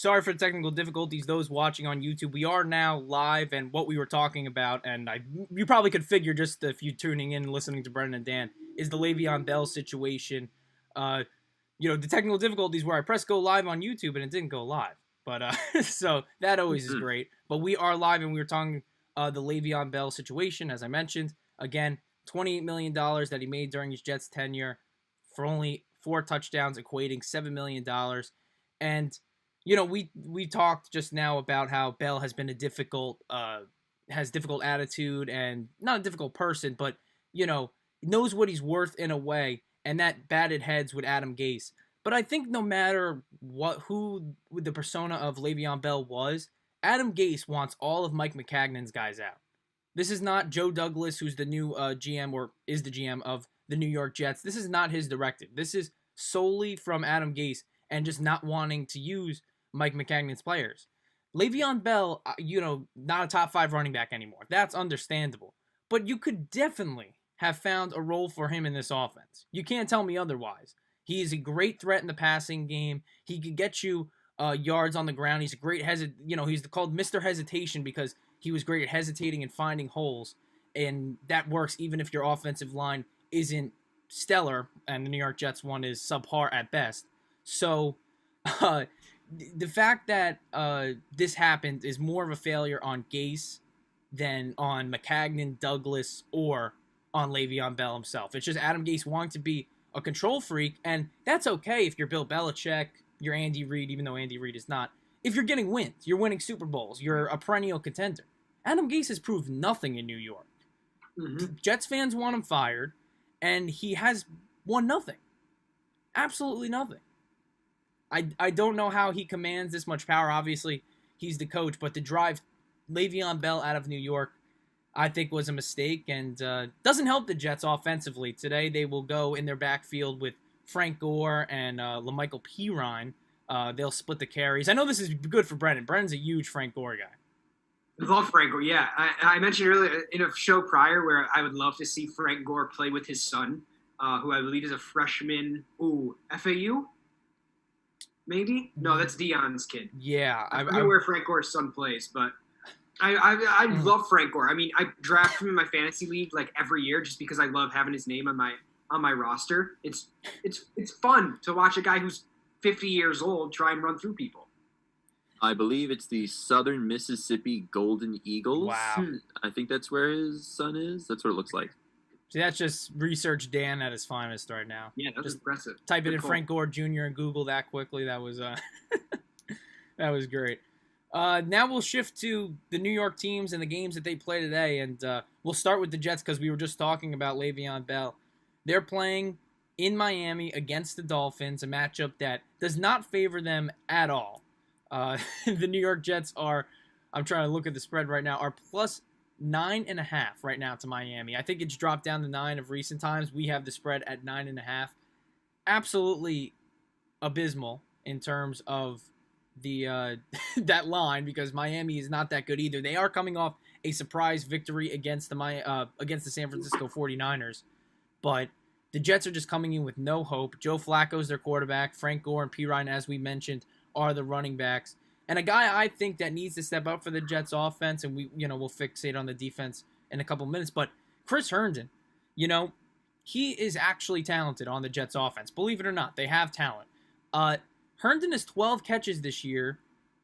sorry for the technical difficulties. Those watching on YouTube, we are now live, and what we were talking about, and you probably could figure just if you tuning in and listening to Brennan and Dan, is the Le'Veon Bell situation. The technical difficulties where I pressed go live on YouTube and it didn't go live. But so that always is great. But we are live, and we were talking the Le'Veon Bell situation, as I mentioned. Again, $28 million that he made during his Jets tenure for only 4 touchdowns, equating $7 million. And we talked just now about how Bell has been has difficult attitude and not a difficult person, but knows what he's worth in a way, and that batted heads with Adam Gase. But I think no matter who the persona of Le'Veon Bell was, Adam Gase wants all of Mike Maccagnan's guys out. This is not Joe Douglas, who's the new GM or is the GM of the New York Jets. This is not his directive. This is solely from Adam Gase and just not wanting to use Mike Maccagnan's players. Le'Veon Bell, not a top 5 running back anymore. That's understandable. But you could definitely have found a role for him in this offense. You can't tell me otherwise. He is a great threat in the passing game. He could get you yards on the ground. He's a great he's called Mr. Hesitation because he was great at hesitating and finding holes. And that works even if your offensive line isn't stellar, and the New York Jets one is subpar at best. So the fact that this happened is more of a failure on Gase than on Maccagnan, Douglas, or on Le'Veon Bell himself. It's just Adam Gase wanting to be a control freak, and that's okay if you're Bill Belichick, you're Andy Reid, even though Andy Reid is not. If you're getting wins, you're winning Super Bowls, you're a perennial contender. Adam Gase has proved nothing in New York. Mm-hmm. Jets fans want him fired, and he has won nothing. Absolutely nothing. I don't know how he commands this much power. Obviously, he's the coach, but to drive Le'Veon Bell out of New York, I think was a mistake, and doesn't help the Jets offensively. Today, they will go in their backfield with Frank Gore and LaMichael Pirine. They'll split the carries. I know this is good for Brennan. Brennan's a huge Frank Gore guy. I love Frank Gore, yeah. I mentioned earlier in a show prior where I would love to see Frank Gore play with his son, who I believe is a freshman. FAU? Maybe? No, that's Dion's kid. Yeah. I don't know where Frank Gore's son plays, but I love Frank Gore. I mean, I draft him in my fantasy league like every year just because I love having his name on my roster. It's fun to watch a guy who's 50 years old try and run through people. I believe it's the Southern Mississippi Golden Eagles. Wow. I think that's where his son is. That's what it looks like. See, that's just research Dan at his finest right now. Yeah, that's just impressive. Type it in Frank Gore Jr. and Google that quickly. That was that was great. Now we'll shift to the New York teams and the games that they play today, and we'll start with the Jets because we were just talking about Le'Veon Bell. They're playing in Miami against the Dolphins, a matchup that does not favor them at all. The New York Jets are, I'm trying to look at the spread right now, are plus 9.5 right now to Miami. I think it's dropped down to 9 of recent times. We have the spread at 9.5. Absolutely abysmal in terms of the that line because Miami is not that good either. They are coming off a surprise victory against the San Francisco 49ers, but the Jets are just coming in with no hope. Joe Flacco's their quarterback. Frank Gore and Pirine, as we mentioned, are the running backs. And a guy I think that needs to step up for the Jets offense, and we'll fixate on the defense in a couple minutes, but Chris Herndon, he is actually talented on the Jets offense. Believe it or not, they have talent. Herndon has 12 catches this year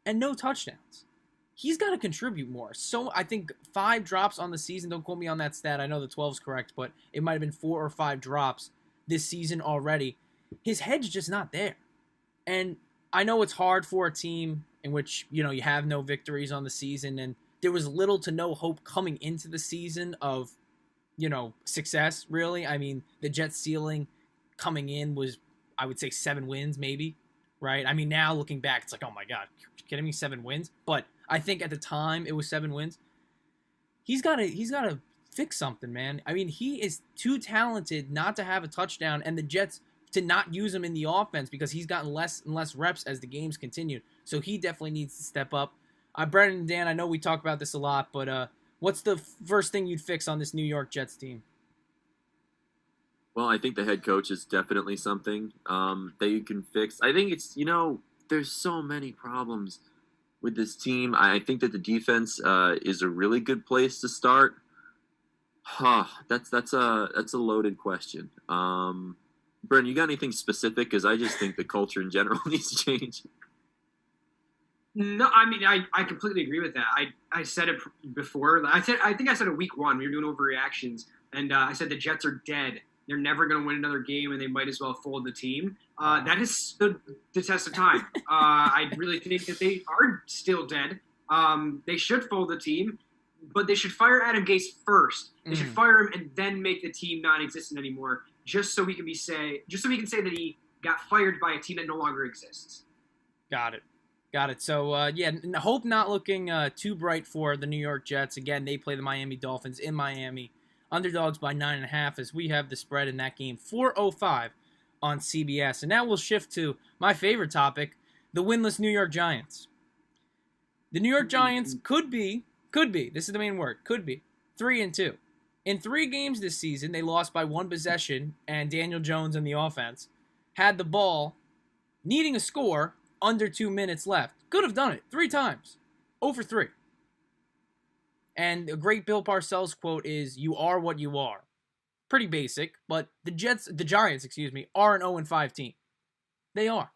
and no touchdowns. He's got to contribute more. So I think 5 drops on the season. Don't quote me on that stat. I know the 12 is correct, but it might have been 4 or 5 drops this season already. His head's just not there. And I know it's hard for a team in which, you have no victories on the season, and there was little to no hope coming into the season of, success, really. I mean, the Jets' ceiling coming in was, I would say, 7 wins, maybe, right? I mean, now looking back, it's like, oh my God, are you kidding me? 7 wins? But I think at the time it was 7 wins. He's got to fix something, man. I mean, he is too talented not to have a touchdown, and the Jets to not use him in the offense because he's gotten less and less reps as the games continued. So he definitely needs to step up. Brennan and Dan, I know we talk about this a lot, but what's the first thing you'd fix on this New York Jets team? Well, I think the head coach is definitely something that you can fix. I think it's, there's so many problems with this team. I think that the defense is a really good place to start. That's a loaded question. Brennan, you got anything specific? Because I just think the culture in general needs to change. No, I mean I completely agree with that. I said it before. I think I said it week 1. We were doing overreactions, and I said the Jets are dead. They're never going to win another game, and they might as well fold the team. That has stood the test of time. I really think that they are still dead. They should fold the team, but they should fire Adam Gase first. They should fire him and then make the team non-existent anymore, just so we can say that he got fired by a team that no longer exists. Got it. So, hope not looking too bright for the New York Jets. Again, they play the Miami Dolphins in Miami. Underdogs by 9.5 as we have the spread in that game, 4:05 on CBS. And now we'll shift to my favorite topic, the winless New York Giants. The New York Giants could be, this is the main word, could be 3-2. In 3 games this season, they lost by 1 possession, and Daniel Jones and the offense had the ball, needing a score, under 2 minutes left. Could have done it 3 times. 0 for 3. And a great Bill Parcells quote is, "You are what you are." Pretty basic, but the Giants, are an 0-5 team. They are.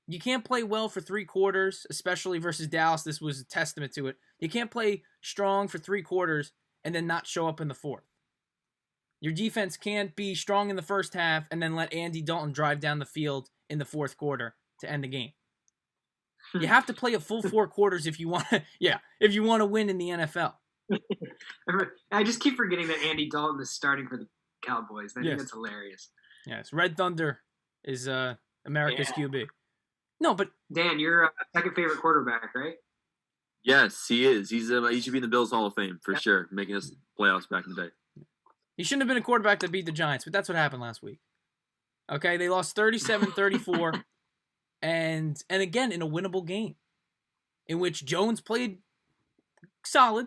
You can't play well for 3 quarters, especially versus Dallas. This was a testament to it. You can't play strong for 3 quarters and then not show up in the 4th. Your defense can't be strong in the first half and then let Andy Dalton drive down the field in the 4th quarter to end the game. You have to play a full 4 quarters if you want to win in the NFL. I just keep forgetting that Andy Dalton is starting for the Cowboys. I think that's hilarious. Yes, Red Thunder is America's QB. No, but Dan, you're a second favorite quarterback, right? Yes, he is. He should be in the Bills Hall of Fame for sure, making us playoffs back in the day. He shouldn't have been a quarterback that beat the Giants, but that's what happened last week. Okay, they lost 37-34, and again in a winnable game, in which Jones played solid,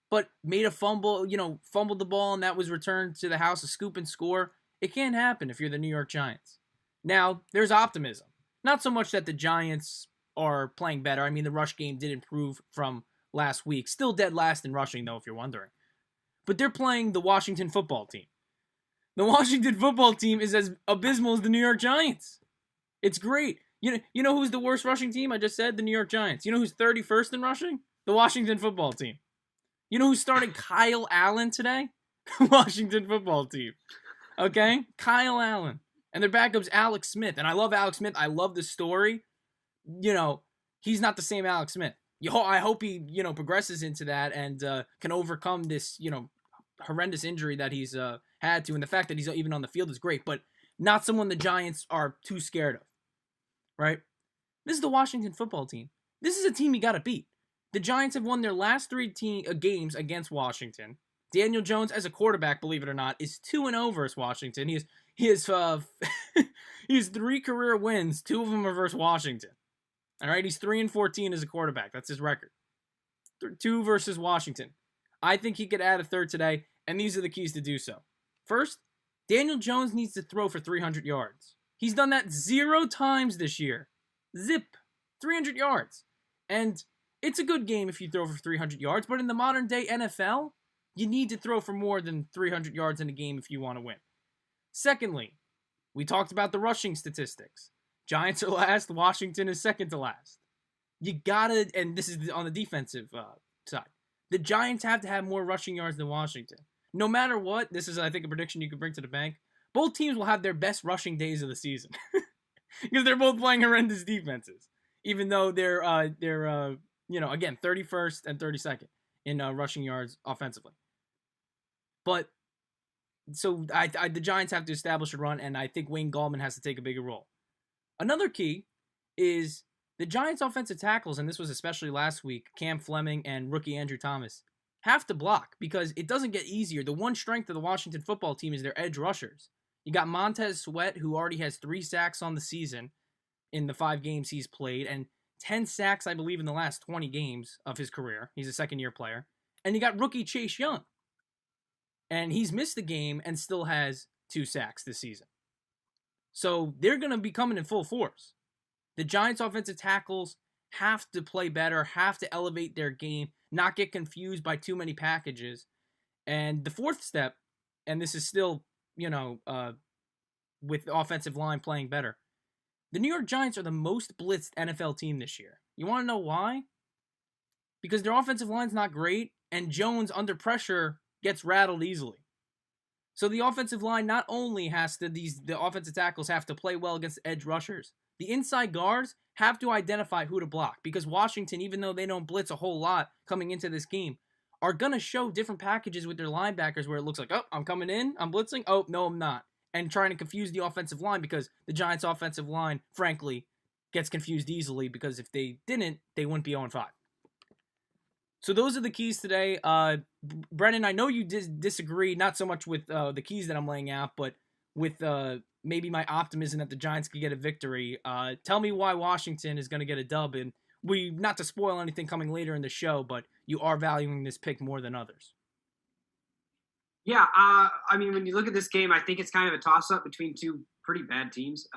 but made a fumbled the ball, and that was returned to the house, a scoop and score. It can't happen if you're the New York Giants. Now, there's optimism. Not so much that the Giants are playing better. I mean, the rush game did improve from last week. Still dead last in rushing, though, if you're wondering. But they're playing the Washington football team. The Washington football team is as abysmal as the New York Giants. It's great. You know who's the worst rushing team? I just said the New York Giants. You know who's 31st in rushing? The Washington football team. You know who's starting Kyle Allen today? Washington football team. Okay? Kyle Allen. And their backup's Alex Smith. And I love Alex Smith. I love the story. He's not the same Alex Smith. I hope he, progresses into that and can overcome this, horrendous injury that he's had to. And the fact that he's even on the field is great. But not someone the Giants are too scared of. Right? This is the Washington football team. This is a team you got to beat. The Giants have won their last 3 games against Washington. Daniel Jones, as a quarterback, believe it or not, is 2-0 versus Washington. He has 3 career wins. 2 of them are versus Washington. All right, he's 3-14 as a quarterback. That's his record. 2 versus Washington. I think he could add a 3rd today, and these are the keys to do so. First, Daniel Jones needs to throw for 300 yards. He's done that 0 times this year. Zip. 300 yards. And it's a good game if you throw for 300 yards, but in the modern day NFL, you need to throw for more than 300 yards in a game if you want to win. Secondly, we talked about the rushing statistics. Giants are last, Washington is second to last. You gotta, and this is on the defensive side, the Giants have to have more rushing yards than Washington. No matter what, this is, I think, a prediction you could bring to the bank. Both teams will have their best rushing days of the season because they're both playing horrendous defenses, even though they're again, 31st and 32nd in rushing yards offensively. But so the Giants have to establish a run, and I think Wayne Gallman has to take a bigger role. Another key is the Giants' offensive tackles, and this was especially last week, Cam Fleming and rookie Andrew Thomas, have to block because it doesn't get easier. The one strength of the Washington football team is their edge rushers. You got Montez Sweat, who already has 3 sacks on the season in the 5 games he's played, and 10 sacks, I believe, in the last 20 games of his career. He's a second-year player. And you got rookie Chase Young. And he's missed the game and still has 2 sacks this season. So they're going to be coming in full force. The Giants' offensive tackles have to play better, have to elevate their game, not get confused by too many packages. And the fourth step, and this is still, with the offensive line playing better, the New York Giants are the most blitzed NFL team this year. You want to know why? Because their offensive line's not great, and Jones, under pressure, gets rattled easily. So the offensive line not only the offensive tackles have to play well against edge rushers, the inside guards have to identify who to block, because Washington, even though they don't blitz a whole lot coming into this game, are going to show different packages with their linebackers where it looks like, oh, I'm coming in, I'm blitzing, oh, no, I'm not. And trying to confuse the offensive line, because the Giants' offensive line, frankly, gets confused easily, because if they didn't, they wouldn't be 0-5. So those are the keys today. Brennan, I know you disagree, not so much with the keys that I'm laying out, but with maybe my optimism that the Giants could get a victory. Tell me why Washington is going to get a dub, and not to spoil anything coming later in the show, but you are valuing this pick more than others. Yeah, when you look at this game, I think it's kind of a toss-up between two pretty bad teams.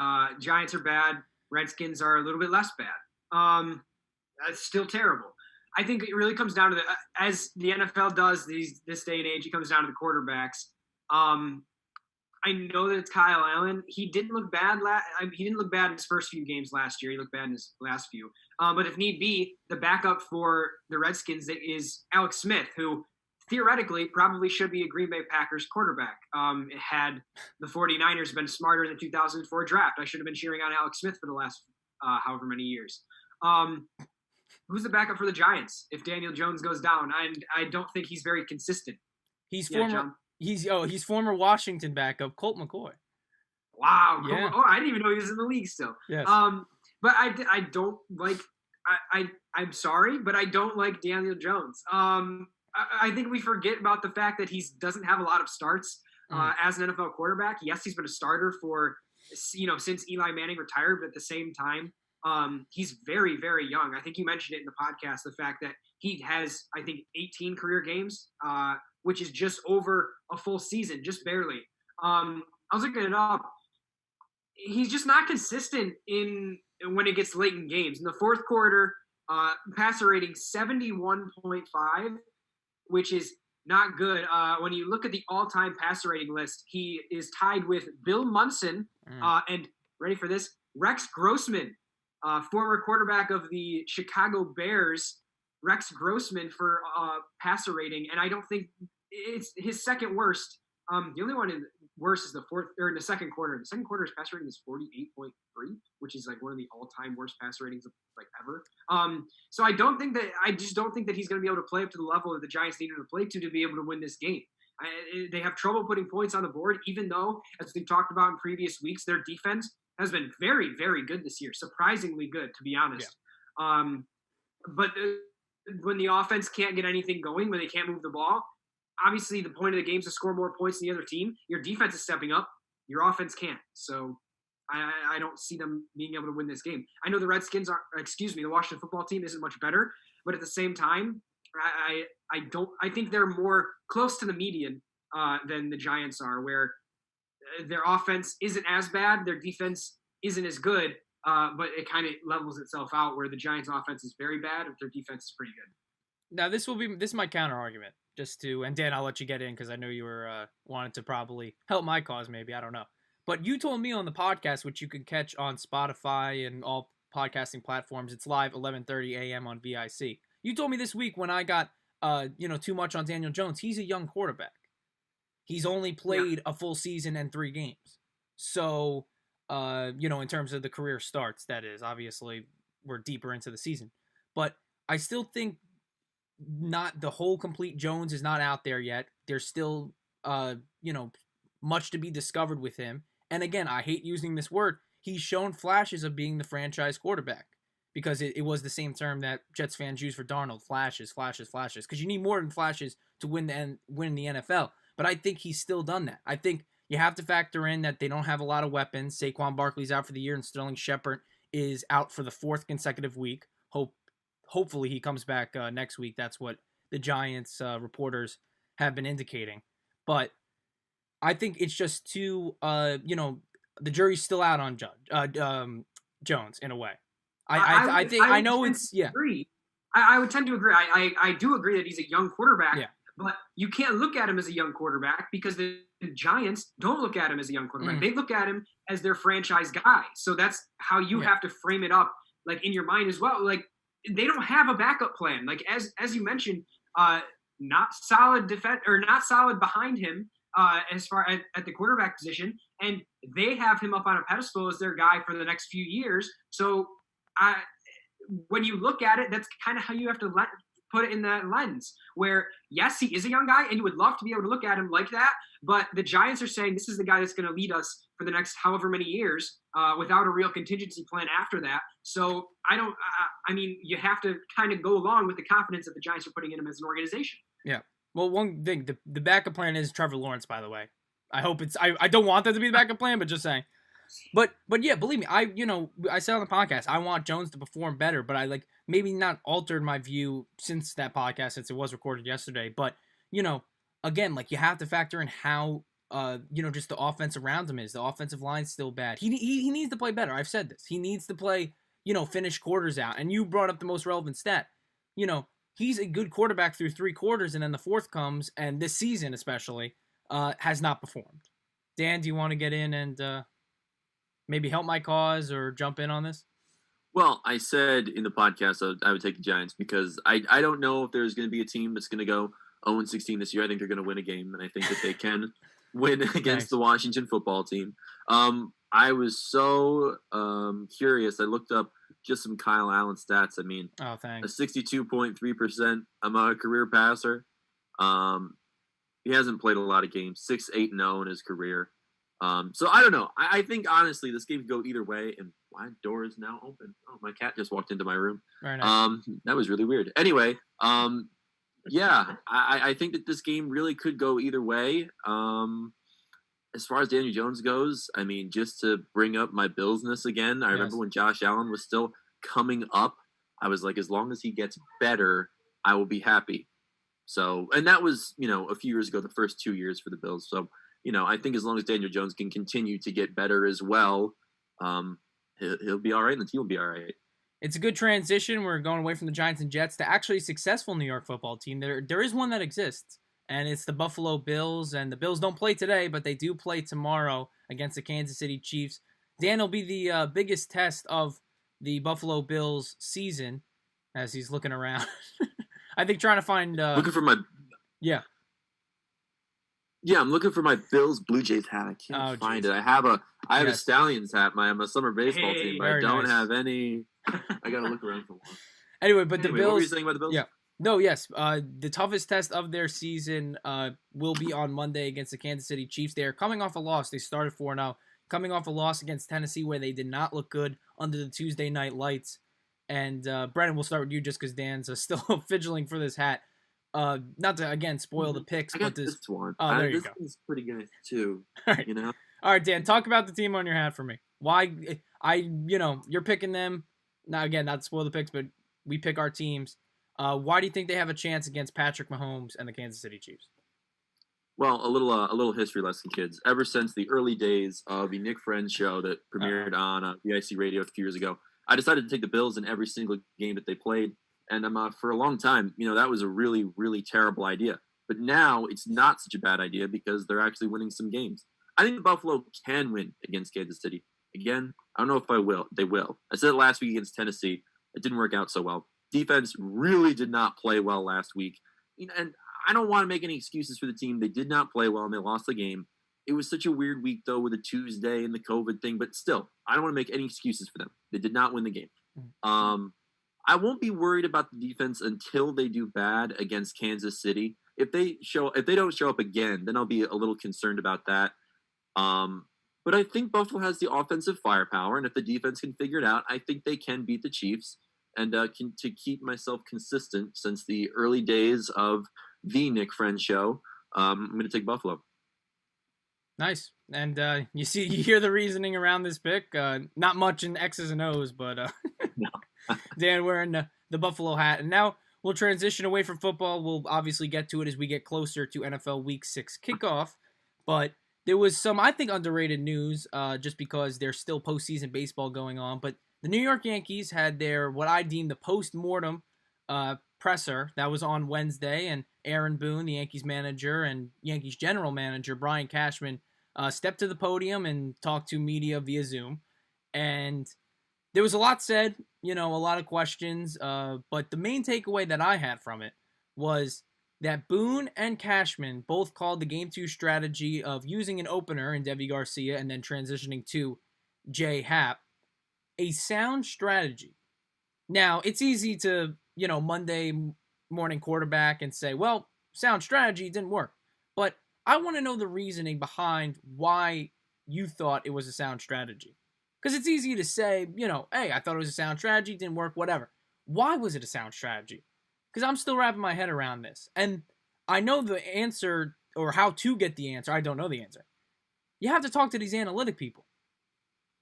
Giants are bad. Redskins are a little bit less bad. It's still terrible. I think it really comes down to as the NFL does this day and age, it comes down to the quarterbacks. I know that it's Kyle Allen. He didn't look bad. He didn't look bad in his first few games last year. He looked bad in his last few. But if need be, the backup for the Redskins is Alex Smith, who theoretically probably should be a Green Bay Packers quarterback. Had the 49ers been smarter in the 2004 draft, I should have been cheering on Alex Smith for the last however many years. Who's the backup for the Giants if Daniel Jones goes down? I don't think he's very consistent. He's former Washington backup Colt McCoy. Wow. Yeah. Oh, I didn't even know he was in the league still. Yes. But I don't like. I'm sorry, but I don't like Daniel Jones. I think we forget about the fact that he doesn't have a lot of starts as an NFL quarterback. Yes, he's been a starter for since Eli Manning retired, but at the same time, he's very, very young. I think you mentioned it in the podcast, the fact that he has, I think, 18 career games, which is just over a full season, just barely. I was looking it up. He's just not consistent when it gets late in games. In the fourth quarter, passer rating 71.5, which is not good. When you look at the all-time passer rating list, he is tied with Bill Munson and, ready for this, Rex Grossman, former quarterback of the Chicago Bears, Rex Grossman for passer rating, and I don't think it's his second worst. The only one worse is the second quarter. The second quarter's passer rating is 48.3, which is like one of the all-time worst passer ratings of like ever. So I just don't think that he's going to be able to play up to the level that the Giants need him to play to be able to win this game. They have trouble putting points on the board, even though, as we've talked about in previous weeks, their defense has been very, very good this year. Surprisingly good, to be honest. Yeah. But when the offense can't get anything going, when they can't move the ball, obviously the point of the game is to score more points than the other team. Your defense is stepping up. Your offense can't. So I don't see them being able to win this game. I know the the Washington football team isn't much better, but at the same time, I think they're more close to the median than the Giants are, where their offense isn't as bad, their defense isn't as good, but it kind of levels itself out where the Giants' offense is very bad, but their defense is pretty good. Now this is my counter argument, and Dan, I'll let you get in because I know you were wanting to probably help my cause, maybe, I don't know. But you told me on the podcast, which you can catch on Spotify and all podcasting platforms, it's live 11:30 a.m. on VIC. You told me this week when I got too much on Daniel Jones, he's a young quarterback. He's only played a full season and 3 games. So, in terms of the career starts, that is. Obviously, we're deeper into the season. But I still think not the whole complete Jones is not out there yet. There's still, much to be discovered with him. And again, I hate using this word. He's shown flashes of being the franchise quarterback. Because it was the same term that Jets fans use for Darnold. Flashes. Because you need more than flashes to win the NFL. But I think he's still done that. I think you have to factor in that they don't have a lot of weapons. Saquon Barkley's out for the year, and Sterling Shepard is out for the 4th consecutive week. Hopefully he comes back next week. That's what the Giants reporters have been indicating. But I think it's just too, the jury's still out on Jones in a way. I think I know it's agree. I would tend to agree. I do agree that he's a young quarterback. Yeah. But you can't look at him as a young quarterback because the Giants don't look at him as a young quarterback. They look at him as their franchise guy. So that's how you have to frame it up, like in your mind as well. Like they don't have a backup plan. Like as you mentioned, not solid defense or not solid behind him as far at the quarterback position, and they have him up on a pedestal as their guy for the next few years. So when you look at it, that's kind of how you have to put it in that lens where, yes, he is a young guy and you would love to be able to look at him like that. But the Giants are saying this is the guy that's going to lead us for the next however many years without a real contingency plan after that. So I mean, you have to kind of go along with the confidence that the Giants are putting in him as an organization. Yeah. Well, one thing, the backup plan is Trevor Lawrence, by the way. I hope I don't want that to be the backup plan, but just saying. But yeah, believe me, I said on the podcast, I want Jones to perform better, but I maybe not altered my view since that podcast, since it was recorded yesterday. But, again, you have to factor in how, just the offense around him is. The offensive line's still bad. He needs to play better. I've said this. He needs to play, finish quarters out. And you brought up the most relevant stat. He's a good quarterback through 3 quarters, and then the 4th comes, and this season especially, has not performed. Dan, do you want to get in and maybe help my cause or jump in on this? Well, I said in the podcast I would take the Giants because I don't know if there's going to be a team that's going to go 0-16 this year. I think they're going to win a game, and I think that they can win against the Washington football team. I was so curious. I looked up just some Kyle Allen stats. I mean, a 62.3% career passer. He hasn't played a lot of games. 6-8-0 in his career. So I don't know. I think honestly this game could go either way, and my door is now open. Oh, my cat just walked into my room. Very nice. That was really weird. Anyway, yeah, I think that this game really could go either way. As far as Daniel Jones goes, I mean, just to bring up my Billsness again, I remember when Josh Allen was still coming up, I was like, as long as he gets better, I will be happy. So, and that was, a few years ago, the first 2 years for the Bills. So, I think as long as Daniel Jones can continue to get better as well, he'll be all right, and the team will be all right. It's a good transition. We're going away from the Giants and Jets to actually a successful New York football team. There is one that exists, and it's the Buffalo Bills. And the Bills don't play today, but they do play tomorrow against the Kansas City Chiefs. Dan will be the biggest test of the Buffalo Bills season as he's looking around. I think trying to find... looking for my... Yeah. Yeah, I'm looking for my Bills Blue Jays hat. I can't find it. I have a Stallions hat. I'm a summer baseball team, but I don't have any. I gotta look around for one. Anyway, the Bills. What were you saying about the Bills? Yeah. No, yes. The toughest test of their season will be on Monday against the Kansas City Chiefs. They are coming off a loss. They started 4-0, coming off a loss against Tennessee where they did not look good under the Tuesday night lights. And Brennan, we'll start with you just because Dan's still fidgeting for this hat. Not to again spoil the picks, but this one. Oh, there you go. This one's pretty good too. All right. All right, Dan. Talk about the team on your hat for me. Why? You're picking them. Now again, not to spoil the picks, but we pick our teams. Why do you think they have a chance against Patrick Mahomes and the Kansas City Chiefs? Well, a little history lesson, kids. Ever since the early days of the Nick Friend show that premiered on VIC Radio a few years ago, I decided to take the Bills in every single game that they played. And for a long time, that was a really, really terrible idea. But now it's not such a bad idea because they're actually winning some games. I think the Buffalo can win against Kansas City. Again, I don't know if they will. I said it last week against Tennessee. It didn't work out so well. Defense really did not play well last week. And I don't want to make any excuses for the team. They did not play well and they lost the game. It was such a weird week, though, with the Tuesday and the COVID thing. But still, I don't want to make any excuses for them. They did not win the game. I won't be worried about the defense until they do bad against Kansas City. If they don't show up again, then I'll be a little concerned about that. But I think Buffalo has the offensive firepower, and if the defense can figure it out, I think they can beat the Chiefs. And to keep myself consistent since the early days of the Nick Friend show, I'm going to take Buffalo. Nice. And you hear the reasoning around this pick. Not much in X's and O's, but no. Dan wearing the Buffalo hat. And now we'll transition away from football. We'll obviously get to it as we get closer to NFL Week 6 kickoff. But there was some, I think, underrated news just because there's still postseason baseball going on. But the New York Yankees had their, what I deem the postmortem presser that was on Wednesday, and Aaron Boone, the Yankees manager, and Yankees general manager Brian Cashman stepped to the podium and talked to media via Zoom. And there was a lot said, a lot of questions, but the main takeaway that I had from it was that Boone and Cashman both called the Game 2 strategy of using an opener in Devi Garcia and then transitioning to Jay Happ a sound strategy. Now, it's easy to, Monday morning quarterback and say, well, sound strategy didn't work. But I want to know the reasoning behind why you thought it was a sound strategy. Because it's easy to say, hey, I thought it was a sound strategy, didn't work, whatever. Why was it a sound strategy? Because I'm still wrapping my head around this. And I know the answer, or how to get the answer. I don't know the answer. You have to talk to these analytic people.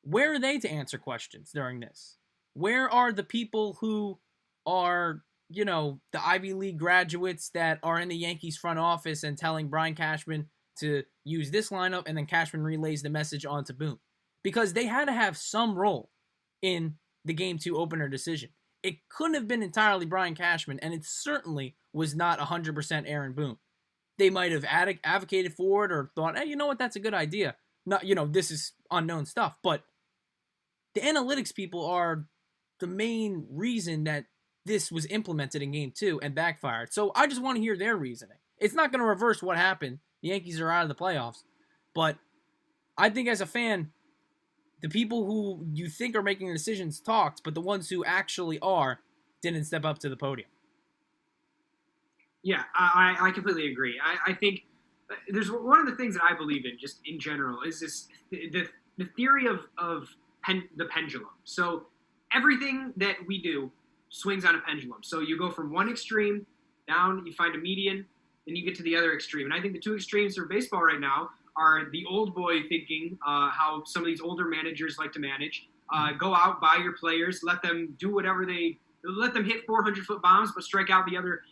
Where are they to answer questions during this? Where are the people who are, the Ivy League graduates that are in the Yankees front office and telling Brian Cashman to use this lineup, and then Cashman relays the message on to Boone? Because they had to have some role in the Game 2 opener decision. It couldn't have been entirely Brian Cashman, and it certainly was not 100% Aaron Boone. They might have advocated for it or thought, hey, you know what, that's a good idea. Not, this is unknown stuff. But the analytics people are the main reason that this was implemented in Game 2 and backfired. So I just want to hear their reasoning. It's not going to reverse what happened. The Yankees are out of the playoffs. But I think as a fan, the people who you think are making the decisions talked, but the ones who actually are didn't step up to the podium. Yeah, I completely agree. I think there's one of the things that I believe in, just in general, is this the theory of the pendulum. So everything that we do swings on a pendulum. So you go from one extreme down, you find a median, then you get to the other extreme. And I think the two extremes for baseball right now are the old boy thinking, how some of these older managers like to manage. Go out, buy your players, let them do whatever let them hit 400-foot bombs, but strike out the other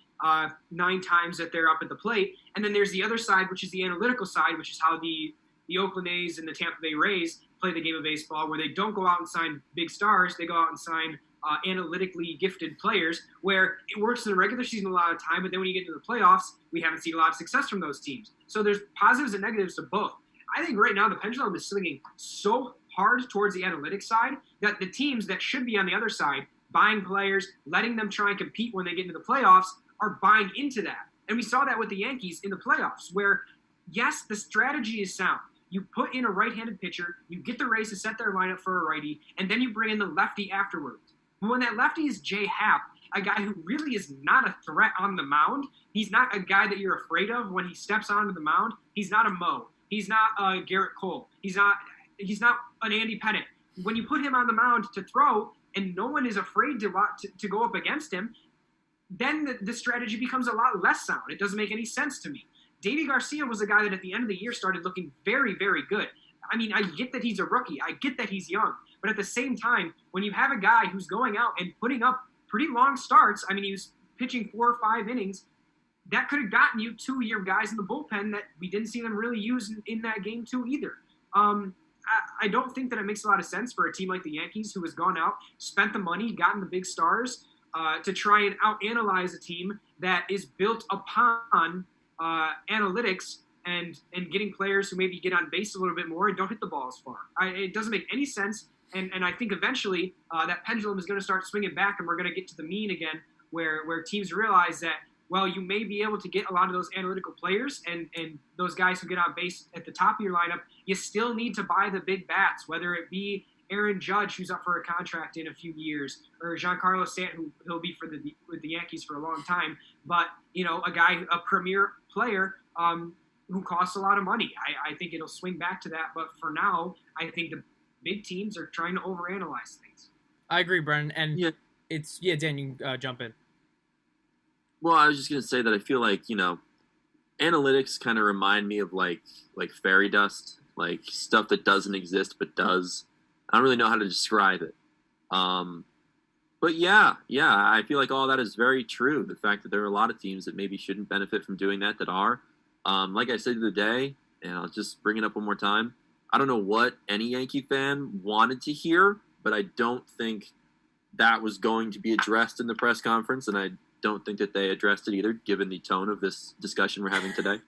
9 times that they're up at the plate. And then there's the other side, which is the analytical side, which is how the Oakland A's and the Tampa Bay Rays play the game of baseball, where they don't go out and sign big stars. They go out and sign analytically gifted players, where it works in the regular season a lot of time, but then when you get into the playoffs, we haven't seen a lot of success from those teams. So there's positives and negatives to both. I think right now the pendulum is swinging so hard towards the analytics side that the teams that should be on the other side, buying players, letting them try and compete when they get into the playoffs, are buying into that. And we saw that with the Yankees in the playoffs, where, yes, the strategy is sound. You put in a right-handed pitcher, you get the Rays to set their lineup for a righty, and then you bring in the lefty afterwards. But when that lefty is Jay Happ, a guy who really is not a threat on the mound, he's not a guy that you're afraid of when he steps onto the mound. He's not a Mo. He's not a Garrett Cole. He's not an Andy Pettit. When you put him on the mound to throw, and no one is afraid to go up against him, then the strategy becomes a lot less sound. It doesn't make any sense to me. Davey Garcia was a guy that at the end of the year started looking very, very good. I mean, I get that he's a rookie. I get that he's young. But at the same time, when you have a guy who's going out and putting up pretty long starts, I mean, he was pitching 4 or 5 innings, that could have gotten you 2 of your guys in the bullpen that we didn't see them really use in that game 2 either. I don't think that it makes a lot of sense for a team like the Yankees, who has gone out, spent the money, gotten the big stars, to try and out-analyze a team that is built upon analytics and getting players who maybe get on base a little bit more and don't hit the ball as far. It doesn't make any sense, and I think eventually that pendulum is going to start swinging back, and we're going to get to the mean again, where teams realize that, well, you may be able to get a lot of those analytical players and those guys who get on base at the top of your lineup. You still need to buy the big bats, whether it be Aaron Judge, who's up for a contract in a few years, or Giancarlo Stanton, who he'll be with the Yankees for a long time. But, a premier player who costs a lot of money. I think it'll swing back to that. But for now, I think the big teams are trying to overanalyze things. I agree, Brennan. And Dan, you can jump in. Well, I was just going to say that I feel like, analytics kind of remind me of like fairy dust, like stuff that doesn't exist but does. I don't really know how to describe it. But yeah, I feel like all that is very true. The fact that there are a lot of teams that maybe shouldn't benefit from doing that are. Like I said the other day, and I'll just bring it up one more time, I don't know what any Yankee fan wanted to hear but I don't think that was going to be addressed in the press conference, and I don't think that they addressed it either, given the tone of this discussion we're having today.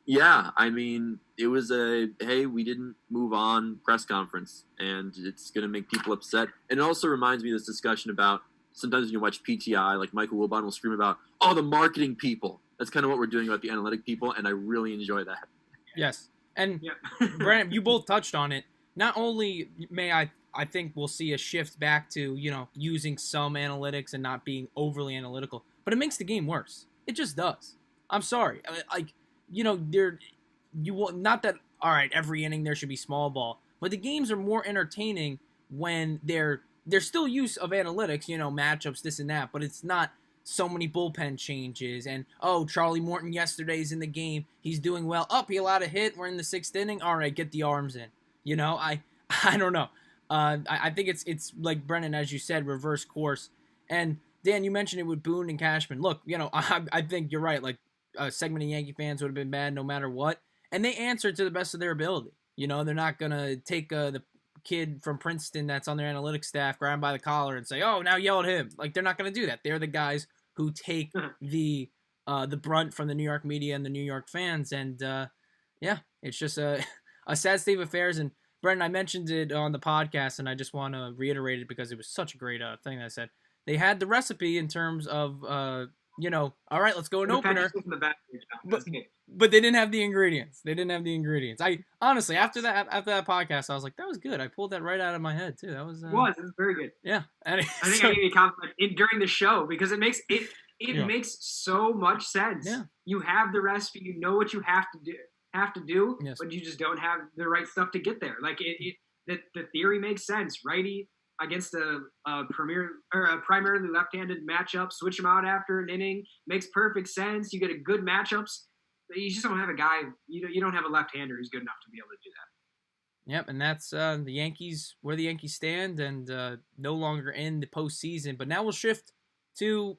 Yeah, I mean, it was hey, we didn't move on press conference, and it's going to make people upset. And it also reminds me of this discussion about sometimes when you watch PTI, like Michael Wilbon will scream about, oh, the marketing people. That's kind of what we're doing about the analytic people, and I really enjoy that. Yes. And Brennan, you both touched on it. Not only I think we'll see a shift back to, using some analytics and not being overly analytical, but it makes the game worse. It just does. I'm sorry. Not that, all right, every inning there should be small ball, but the games are more entertaining when there's still use of analytics, matchups, this and that, but it's not so many bullpen changes and, oh, Charlie Morton yesterday's in the game, he's doing well, he allowed a hit, we're in the 6th inning, all right, get the arms in. I don't know. I think it's like Brennan, as you said, reverse course. And Dan, you mentioned it with Boone and Cashman. Look, I think you're right. Like, a segment of Yankee fans would have been mad no matter what. And they answered to the best of their ability. They're not going to take the kid from Princeton that's on their analytics staff, grab him by the collar and say, oh, now yell at him. Like, they're not going to do that. They're the guys who take the brunt from the New York media and the New York fans. And, it's just a sad state of affairs. And, Brendan, I mentioned it on the podcast, and I just want to reiterate it because it was such a great thing that I said. They had the recipe in terms of, all right, let's go an opener. But they didn't have the ingredients. I honestly, after that podcast, I was like, that was good. I pulled that right out of my head, too. That was... It was very good. Yeah. I think I need a compliment during the show because it makes makes so much sense. Yeah. You have the recipe. You know what you have to do, yes. But you just don't have the right stuff to get there. Like the theory makes sense. Righty against a primarily left-handed matchup, switch them out after an inning makes perfect sense. You get a good matchups. You just don't have a guy. You don't have a left-hander who's good enough to be able to do that. Yep, and that's the Yankees, where the Yankees stand, and no longer in the postseason. But now we'll shift to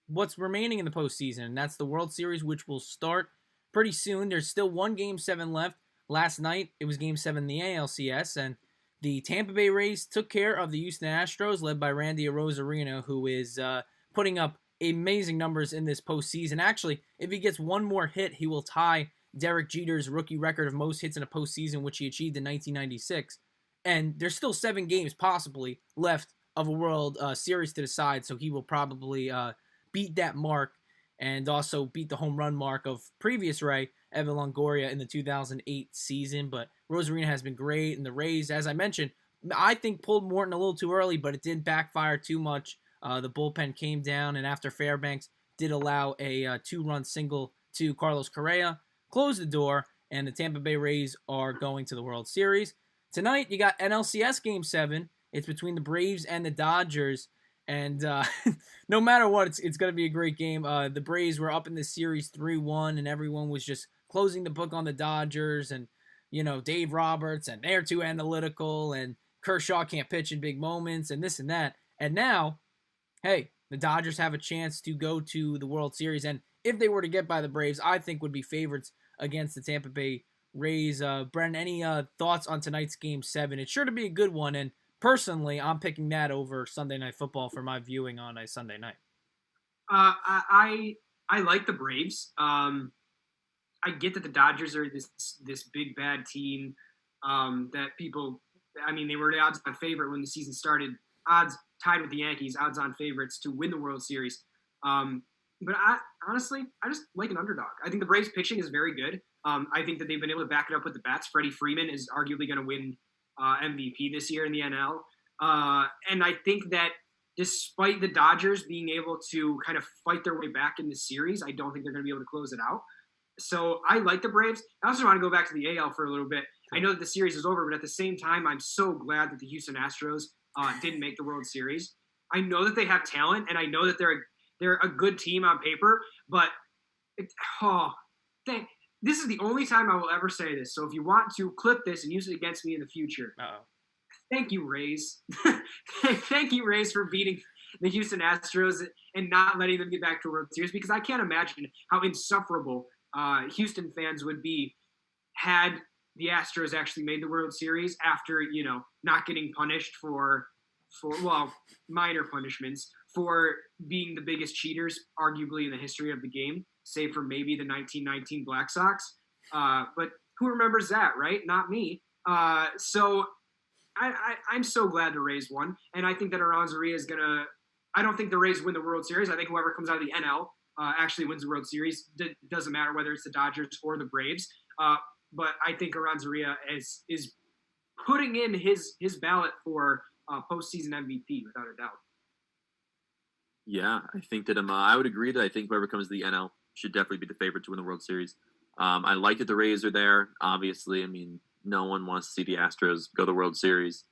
what's remaining in the postseason, and that's the World Series, which will start pretty soon. There's still one Game 7 left. Last night, it was Game 7 in the ALCS, and the Tampa Bay Rays took care of the Houston Astros, led by Randy Arozarena, who is putting up amazing numbers in this postseason. Actually, if he gets one more hit, he will tie Derek Jeter's rookie record of most hits in a postseason, which he achieved in 1996. And there's still 7 games possibly left of a World Series to decide, so he will probably beat that mark and also beat the home run mark of previous Ray, Evan Longoria, in the 2008 season. But Rosarina has been great, and the Rays, as I mentioned, I think pulled Morton a little too early, but it didn't backfire too much. The bullpen came down, and after Fairbanks did allow a 2-run single to Carlos Correa, closed the door, and the Tampa Bay Rays are going to the World Series. Tonight, you got NLCS Game 7. It's between the Braves and the Dodgers. And no matter what, it's going to be a great game. The Braves were up in this series 3-1, and everyone was just closing the book on the Dodgers. And, Dave Roberts, and they're too analytical, and Kershaw can't pitch in big moments, and this and that. And now, hey, the Dodgers have a chance to go to the World Series. And if they were to get by the Braves, I think would be favorites against the Tampa Bay Rays. Brennan, any thoughts on tonight's Game 7? It's sure to be a good one, and personally, I'm picking that over Sunday Night Football for my viewing on a Sunday night. I like the Braves. I get that the Dodgers are this big bad team that people. I mean, they were the odds-on favorite when the season started. Odds tied with the Yankees, odds-on favorites to win the World Series. But honestly, I just like an underdog. I think the Braves pitching is very good. I think that they've been able to back it up with the bats. Freddie Freeman is arguably going to win MVP this year in the NL. And I think that despite the Dodgers being able to kind of fight their way back in the series, I don't think they're going to be able to close it out. So I like the Braves. I also want to go back to the AL for a little bit. I know that the series is over, but at the same time, I'm so glad that the Houston Astros didn't make the World Series. I know that they have talent, and I know that they're a good team on paper, but this is the only time I will ever say this. So if you want to clip this and use it against me in the future, thank you, Rays. Thank you, Rays, for beating the Houston Astros and not letting them get back to a World Series, because I can't imagine how insufferable Houston fans would be had the Astros actually made the World Series after, not getting punished for minor punishments for being the biggest cheaters, arguably in the history of the game, save for maybe the 1919 Black Sox. But who remembers that, right? Not me. So I'm so glad the Rays won, and I think that Aranzaria is gonna. I don't think the Rays win the World Series. I think whoever comes out of the NL actually wins the World Series. Doesn't matter whether it's the Dodgers or the Braves. But I think Aranzaria is putting in his ballot for postseason MVP without a doubt. Yeah, I think that I would agree that I think whoever comes to the NL should definitely be the favorite to win the World Series. I like that the Rays are there. Obviously, I mean, no one wants to see the Astros go to the World Series.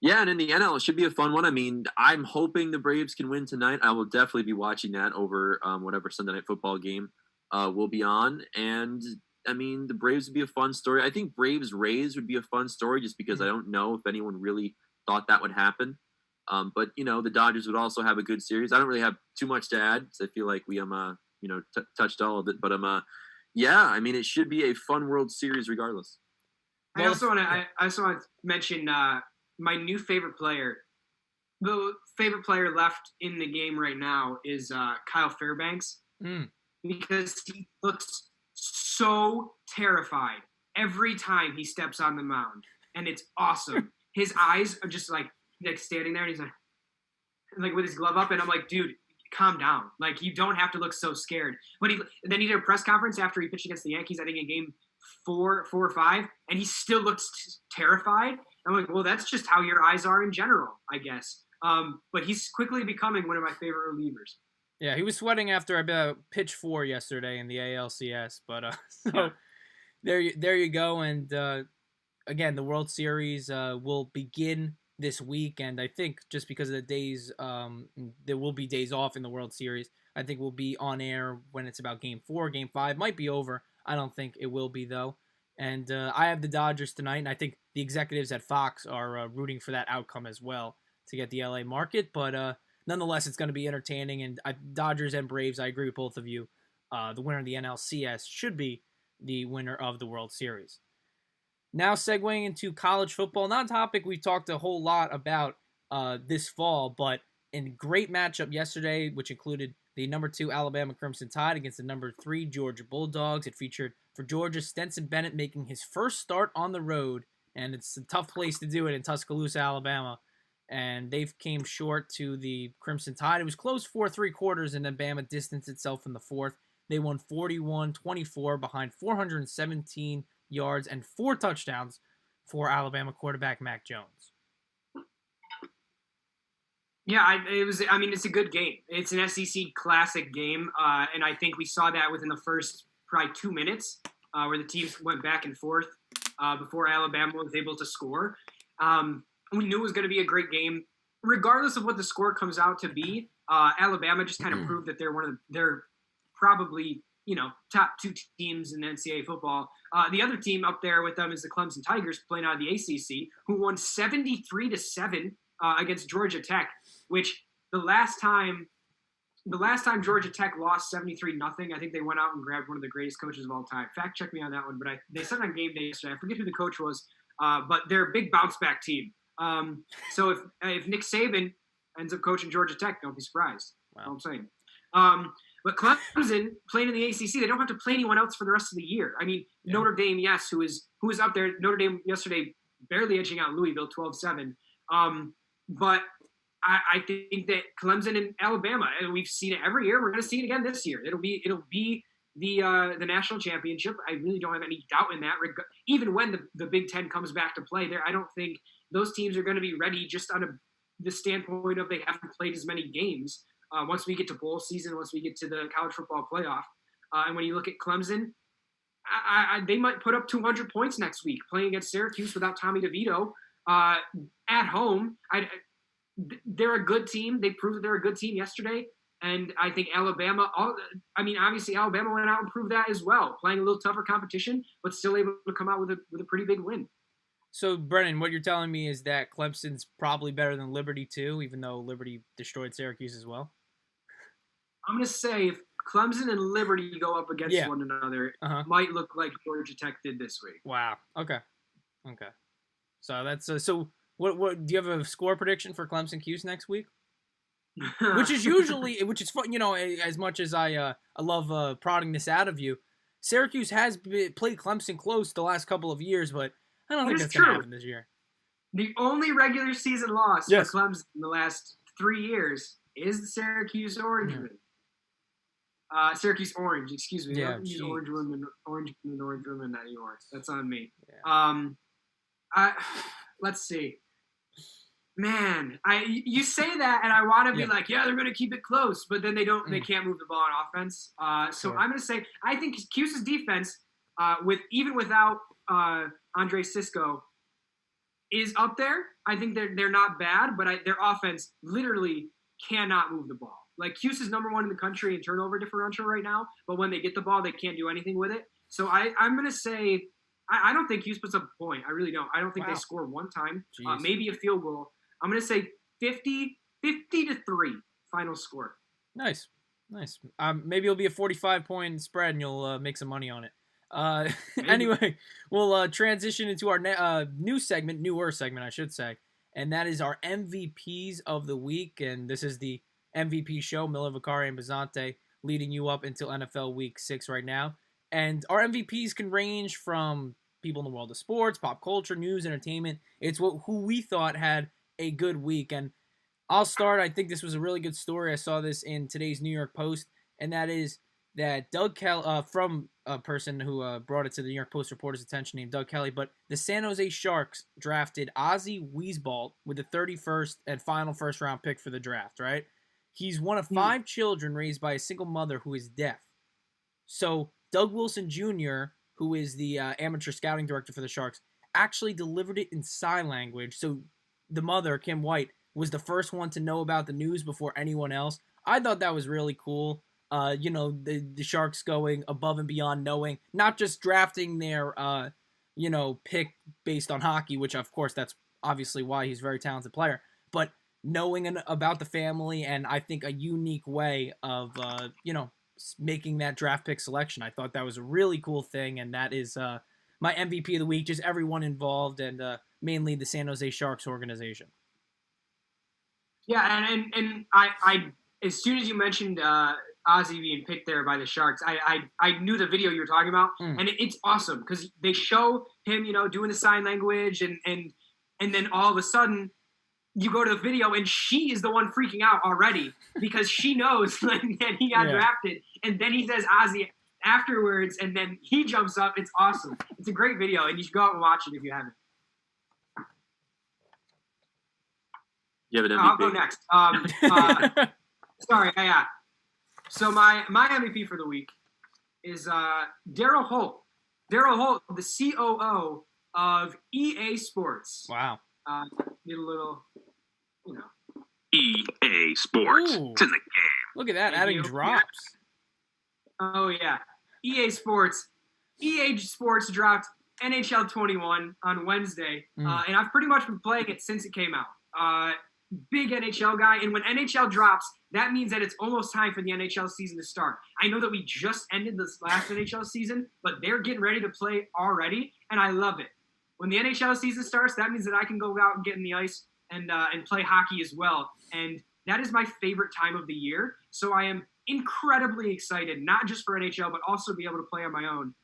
Yeah, and in the NL, it should be a fun one. I mean, I'm hoping the Braves can win tonight. I will definitely be watching that over whatever Sunday Night Football game will be on. And, I mean, the Braves would be a fun story. I think Braves-Rays would be a fun story just because I don't know if anyone really thought that would happen. But, the Dodgers would also have a good series. I don't really have too much to add because I feel like we touched all of it. But, yeah, I mean, it should be a fun World Series regardless. I also want to mention my new favorite player. The favorite player left in the game right now is Kyle Fairbanks because he looks so terrified every time he steps on the mound, and it's awesome. His eyes are just like standing there, and he's like with his glove up, and I'm like, dude, calm down. Like, you don't have to look so scared. But then he did a press conference after he pitched against the Yankees, I think in game 4 or 5, and he still looks terrified. I'm like, well, that's just how your eyes are in general, I guess. But he's quickly becoming one of my favorite relievers. Yeah, he was sweating after pitch 4 yesterday in the ALCS. But there you go. And again, the World Series will begin this week, and I think just because of the days, there will be days off in the World Series. I think we'll be on air when it's about Game 4. Game 5 might be over. I don't think it will be, though. And I have the Dodgers tonight, and I think the executives at Fox are rooting for that outcome as well to get the LA market. But nonetheless, it's going to be entertaining. And Dodgers and Braves, I agree with both of you. The winner of the NLCS should be the winner of the World Series. Now segueing into college football, not a topic we've talked a whole lot about this fall, but in a great matchup yesterday, which included the number 2 Alabama Crimson Tide against the number 3 Georgia Bulldogs. It featured, for Georgia, Stetson Bennett making his first start on the road, and it's a tough place to do it in Tuscaloosa, Alabama. And they came short to the Crimson Tide. It was close for 3 quarters, and then Bama distanced itself in the fourth. They won 41-24 behind 417 yards and 4 touchdowns for Alabama quarterback Mac Jones. Yeah, it's a good game. It's an SEC classic game, and I think we saw that within the first probably 2 minutes where the teams went back and forth before Alabama was able to score. We knew it was going to be a great game. Regardless of what the score comes out to be, Alabama just kind of proved that they're probably, top 2 teams in NCAA football. The other team up there with them is the Clemson Tigers, playing out of the ACC, who won 73-7 against Georgia Tech, which the last time Georgia Tech lost 73-0, I think they went out and grabbed one of the greatest coaches of all time. Fact check me on that one, but they said on game day yesterday. I forget who the coach was, but they're a big bounce back team. So if Nick Saban ends up coaching Georgia Tech, don't be surprised. Wow. That's what I'm saying. But Clemson playing in the ACC, they don't have to play anyone else for the rest of the year. I mean, yeah. Notre Dame, yes, who is up there. Notre Dame yesterday barely edging out Louisville 12-7. But I think that Clemson and Alabama, and we've seen it every year. We're going to see it again this year. It'll be the national championship. I really don't have any doubt in that. Even when the Big Ten comes back to play there, I don't think those teams are going to be ready just on the standpoint of they haven't played as many games. Once we get to bowl season, once we get to the college football playoff. And when you look at Clemson, they might put up 200 points next week playing against Syracuse without Tommy DeVito at home. They're a good team. They proved that they're a good team yesterday. And I think Alabama, obviously Alabama went out and proved that as well, playing a little tougher competition, but still able to come out with a pretty big win. So, Brennan, what you're telling me is that Clemson's probably better than Liberty, too, even though Liberty destroyed Syracuse as well? I'm going to say if Clemson and Liberty go up against one another. Might look like Georgia Tech did this week. Wow. Okay. So that's so. What do you have a score prediction for Clemson Cuse next week? Which is fun. As much as I love prodding this out of you, Syracuse has played Clemson close the last couple of years, but I don't think that's going to happen this year. The only regular season loss for Clemson in the last 3 years is the Syracuse Orangemen. Syracuse Orange, excuse me. Yeah, use Orange Women anymore. That's on me. Yeah. Let's see. Man, you say that, and I want to be like, they're going to keep it close, but then they don't. They can't move the ball on offense. So I'm going to say I think Cuse's defense, even without Andre Cisco, is up there. I think they're not bad, but their offense literally cannot move the ball. Like, Cuse is number 1 in the country in turnover differential right now, but when they get the ball, they can't do anything with it. So I'm going to say I don't think Cuse puts up a point. I really don't. I don't think they score one time, maybe a field goal. I'm going to say 50-3 final score. Nice. Maybe it'll be a 45-point spread, and you'll make some money on it. Anyway, we'll transition into our newer segment, I should say, and that is our MVPs of the week. And this is the MVP show, Miller, Vicari, and Passante, leading you up until NFL Week 6 right now. And our MVPs can range from people in the world of sports, pop culture, news, entertainment. It's who we thought had a good week. And I'll start. I think this was a really good story. I saw this in today's New York Post, and that is that Doug Kelly, from a person who brought it to the New York Post reporter's attention named Doug Kelly, but the San Jose Sharks drafted Ozzie Wiesbalt with the 31st and final first-round pick for the draft, right? He's one of 5 children raised by a single mother who is deaf. So Doug Wilson Jr., who is the amateur scouting director for the Sharks, actually delivered it in sign language. So the mother, Kim White, was the first one to know about the news before anyone else. I thought that was really cool. The Sharks going above and beyond, knowing, not just drafting their, pick based on hockey, which of course that's obviously why he's a very talented player, but knowing about the family, and I think a unique way of, making that draft pick selection. I thought that was a really cool thing, and that is my MVP of the week, just everyone involved, and mainly the San Jose Sharks organization. Yeah, and I as soon as you mentioned Ozzie being picked there by the Sharks, I knew the video you were talking about, and it's awesome because they show him, doing the sign language, and then all of a sudden you go to the video and she is the one freaking out already because she knows that he got drafted, and then he says Ozzie afterwards, and then he jumps up. It's awesome. It's a great video, and you should go out and watch it if you haven't. You have an MVP? I'll go next. Sorry, yeah. So my MVP for the week is Daryl Holt. Daryl Holt, the COO of EA Sports. Wow. Did a little, EA Sports. Ooh. It's in the game. Look at that, adding drops. Oh, yeah. EA Sports dropped NHL 21 on Wednesday, and I've pretty much been playing it since it came out. Big NHL guy, and when NHL drops, that means that it's almost time for the NHL season to start. I know that we just ended this last NHL season, but they're getting ready to play already, and I love it. When the NHL season starts, that means that I can go out and get in the ice and play hockey as well, and that is my favorite time of the year. So I am incredibly excited, not just for NHL, but also be able to play on my own.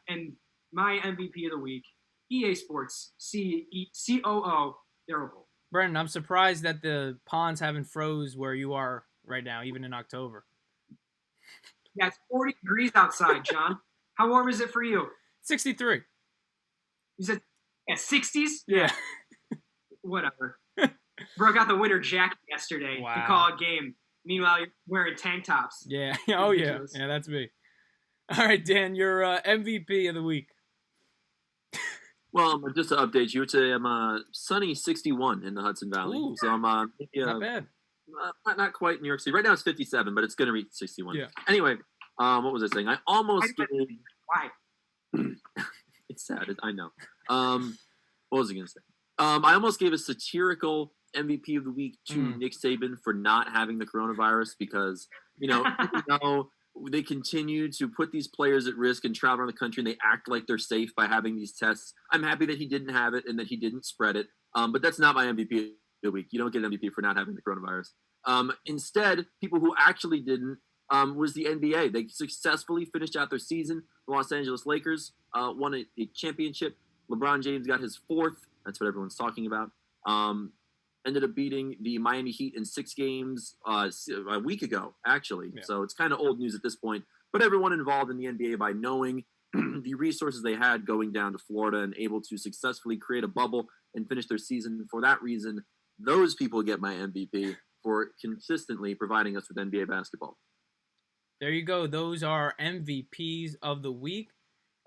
And my MVP of the week, EA Sports, COO, Daryl Holt. Brennan, I'm surprised that the ponds haven't froze where you are right now, even in October. Yeah, it's 40 degrees outside, John. How warm is it for you? 63. You said 60s? Yeah. Whatever. Broke out the winter jacket yesterday to call a game. Meanwhile, you're wearing tank tops. Yeah. Oh, yeah. Yeah, that's me. All right, Dan, your MVP of the week. Well, just to update you, today I'm sunny 61 in the Hudson Valley. Ooh, so I'm not bad. Not quite New York City. Right now it's 57, but it's going to reach 61. Yeah. Anyway, what was I saying? I almost gave... Why? It's sad. I know. What was I going to say? I almost gave a satirical MVP of the week to Nick Saban for not having the coronavirus because, they continue to put these players at risk and travel around the country, and they act like they're safe by having these tests. I'm happy that he didn't have it and that he didn't spread it. But that's not my MVP of the week. You don't get an MVP for not having the coronavirus. Instead, people who actually didn't was the NBA. They successfully finished out their season. The Los Angeles Lakers won a championship. LeBron James got his 4th. That's what everyone's talking about. Ended up beating the Miami Heat in 6 games a week ago, actually. Yeah. So it's kind of old news at this point. But everyone involved in the NBA, by knowing the resources they had going down to Florida and able to successfully create a bubble and finish their season, for that reason, those people get my MVP for consistently providing us with NBA basketball. There you go. Those are MVPs of the week.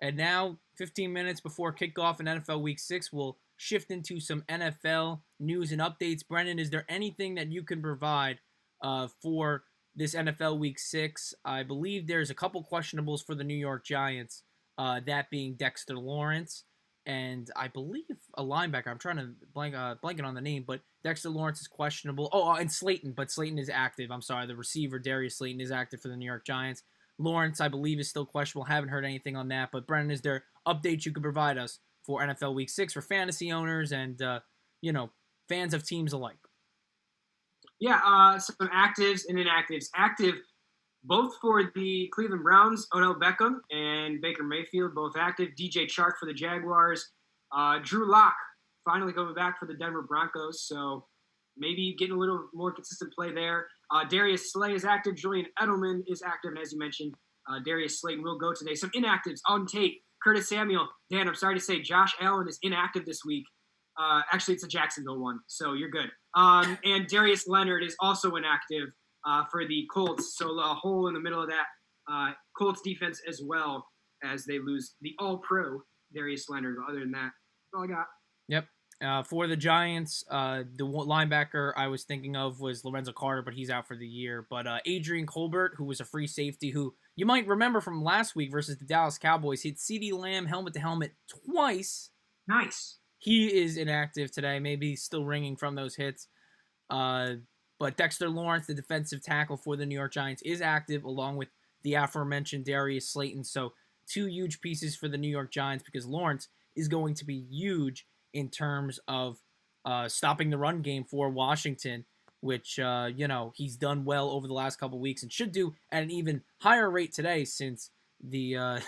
And now, 15 minutes before kickoff in NFL Week 6, we'll shift into some NFL news and updates. Brennan, is there anything that you can provide for this NFL Week 6? I believe there's a couple questionables for the New York Giants, that being Dexter Lawrence, and I believe a linebacker. I'm trying to blanking on the name, but Dexter Lawrence is questionable. Oh, and Slayton, but Slayton is active. I'm sorry, the receiver, Darius Slayton, is active for the New York Giants. Lawrence, I believe, is still questionable. Haven't heard anything on that. But, Brennan, is there updates you could provide us for NFL Week 6 for fantasy owners and, fans of teams alike? Yeah, some actives and inactives. Active, both for the Cleveland Browns, Odell Beckham and Baker Mayfield, both active. DJ Chark for the Jaguars. Drew Lock finally coming back for the Denver Broncos, so maybe getting a little more consistent play there. Darius Slay is active. Julian Edelman is active, and as you mentioned, Darius Slayton will go today. Some inactives on tape. Curtis Samuel. Dan, I'm sorry to say Josh Allen is inactive this week. Actually, it's a Jacksonville one, so you're good. And Darius Leonard is also inactive for the Colts, so a hole in the middle of that Colts defense as well, as they lose the all-pro Darius Leonard. But other than that, that's all I got. Yep. For the Giants, the linebacker I was thinking of was Lorenzo Carter, but he's out for the year. But Adrian Colbert, who was a free safety, who you might remember from last week versus the Dallas Cowboys, hit CeeDee Lamb helmet-to-helmet twice. Nice. He is inactive today, maybe still ringing from those hits. But Dexter Lawrence, the defensive tackle for the New York Giants, is active, along with the aforementioned Darius Slayton. So 2 huge pieces for the New York Giants, because Lawrence is going to be huge in terms of stopping the run game for Washington, which, he's done well over the last couple weeks and should do at an even higher rate today, since the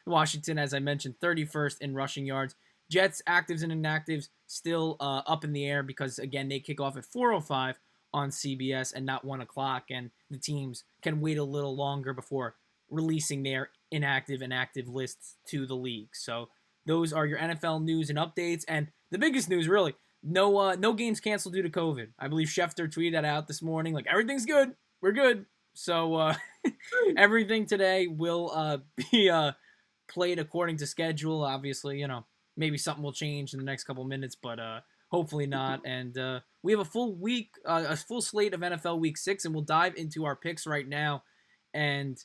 Washington, as I mentioned, 31st in rushing yards. Jets, actives and inactives, still up in the air because, again, they kick off at 4:05 on CBS and not 1 o'clock, and the teams can wait a little longer before releasing their inactive and active lists to the league. So those are your NFL news and updates. And the biggest news, really, no games canceled due to COVID. I believe Schefter tweeted that out this morning, like, everything's good. We're good. So everything today will be played according to schedule. Obviously, maybe something will change in the next couple minutes, but hopefully not. And we have a full week, a full slate of NFL Week 6, and we'll dive into our picks right now. And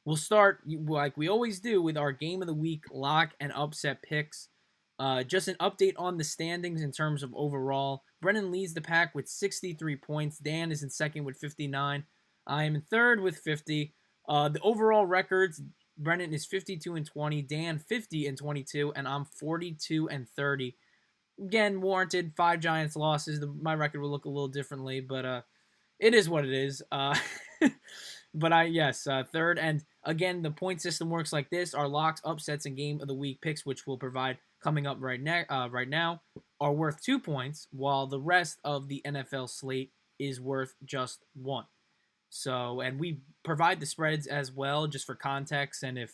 we'll start, like we always do, with our Game of the Week lock and upset picks. Just an update on the standings in terms of overall. Brennan leads the pack with 63 points. Dan is in second with 59. I am in third with 50. The overall records, Brennan is 52-20, Dan 50-22, and I'm 42-30. Again, warranted 5 Giants losses. My record will look a little differently, but it is what it is. But third. And again, the point system works like this: our locks, upsets, and Game of the Week picks, which we'll provide coming up right now, are worth 2 points, while the rest of the NFL slate is worth just 1. So, and we provide the spreads as well, just for context. And if,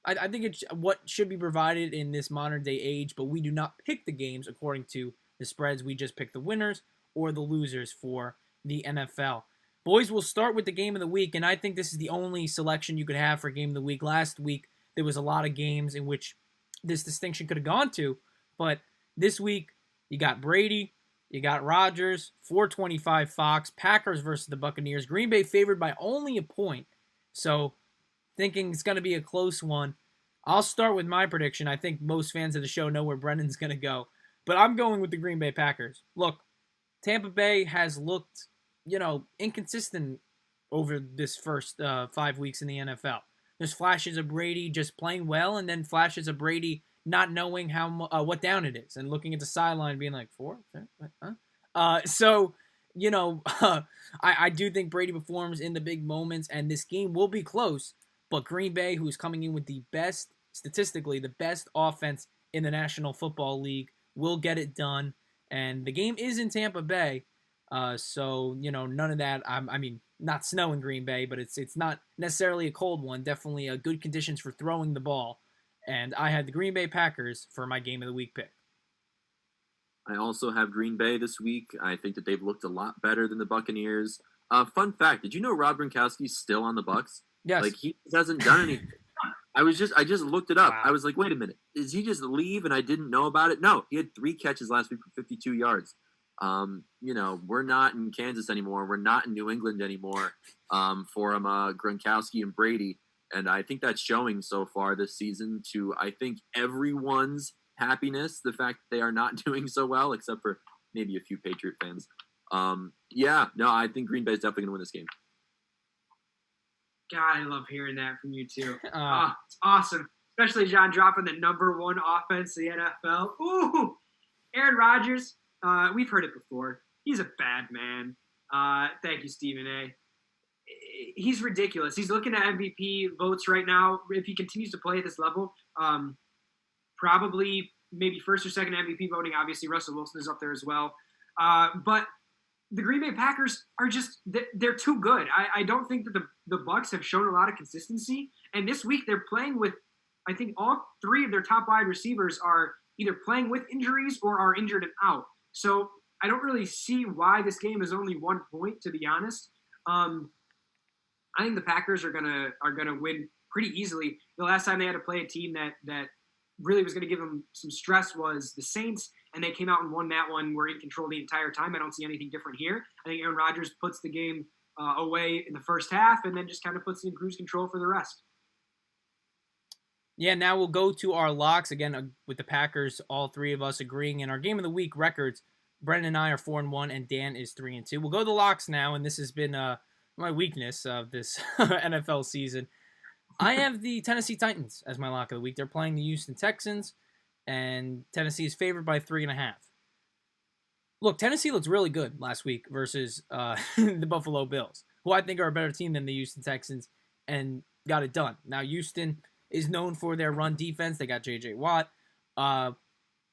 I think it's what should be provided in this modern day age, but we do not pick the games according to the spreads. We just pick the winners or the losers for the NFL. Boys, we'll start with the Game of the Week, and I think this is the only selection you could have for Game of the Week. Last week, there was a lot of games in which this distinction could have gone to, but this week, you got Brady, you got Rodgers, 425 Fox, Packers versus the Buccaneers. Green Bay favored by only a point, so thinking it's going to be a close one. I'll start with my prediction. I think most fans of the show know where Brennan's going to go, but I'm going with the Green Bay Packers. Look, Tampa Bay has looked, inconsistent over this first 5 weeks in the NFL. There's flashes of Brady just playing well, and then flashes of Brady not knowing what down it is, and looking at the sideline being like, 4? Huh? So, I do think Brady performs in the big moments, and this game will be close, but Green Bay, who's coming in with statistically, the best offense in the National Football League, will get it done. And the game is in Tampa Bay, so, none of that. I mean, not snow in Green Bay, but it's not necessarily a cold one. Definitely good conditions for throwing the ball. And I had the Green Bay Packers for my game of the week pick. I also have Green Bay this week. I think that they've looked a lot better than the Buccaneers. Fun fact: did you know Rob Gronkowski's still on the Bucs? Yes. Like, he hasn't done anything. I just looked it up. Wow. I was like, wait a minute, is he just leave and I didn't know about it? No, he had 3 catches last week for 52 yards. We're not in Kansas anymore. We're not in New England anymore. For Gronkowski and Brady, and I think that's showing so far this season to, I think, everyone's happiness. The fact that they are not doing so well, except for maybe a few Patriot fans. I think Green Bay is definitely going to win this game. God, I love hearing that from you too. It's awesome, especially John dropping the #1 offense in the NFL. Ooh, Aaron Rodgers. We've heard it before. He's a bad man. Thank you, Stephen A. He's ridiculous. He's looking at MVP votes right now. If he continues to play at this level, probably maybe first or second MVP voting. Obviously, Russell Wilson is up there as well. But the Green Bay Packers are they're too good. I don't think that the Bucs have shown a lot of consistency. And this week they're playing with, I think all 3 of their top wide receivers are either playing with injuries or are injured and out. So I don't really see why this game is only 1 point, to be honest. I think the Packers are gonna win pretty easily. The last time they had to play a team that really was going to give them some stress was the Saints, and they came out and won that one. Were in control the entire time. I don't see anything different here. I think Aaron Rodgers puts the game away in the first half, and then just kind of puts it in cruise control for the rest. Yeah, now we'll go to our locks again with the Packers. All 3 of us agreeing in our game of the week records. Brennan and I are 4-1, and Dan is 3-2. We'll go to the locks now, and this has been my weakness of this NFL season. I have the Tennessee Titans as my lock of the week. They're playing the Houston Texans, and Tennessee is favored by 3.5. Look, Tennessee looks really good last week versus the Buffalo Bills, who I think are a better team than the Houston Texans, and got it done. Now, Houston is known for their run defense. They got J.J. Watt. But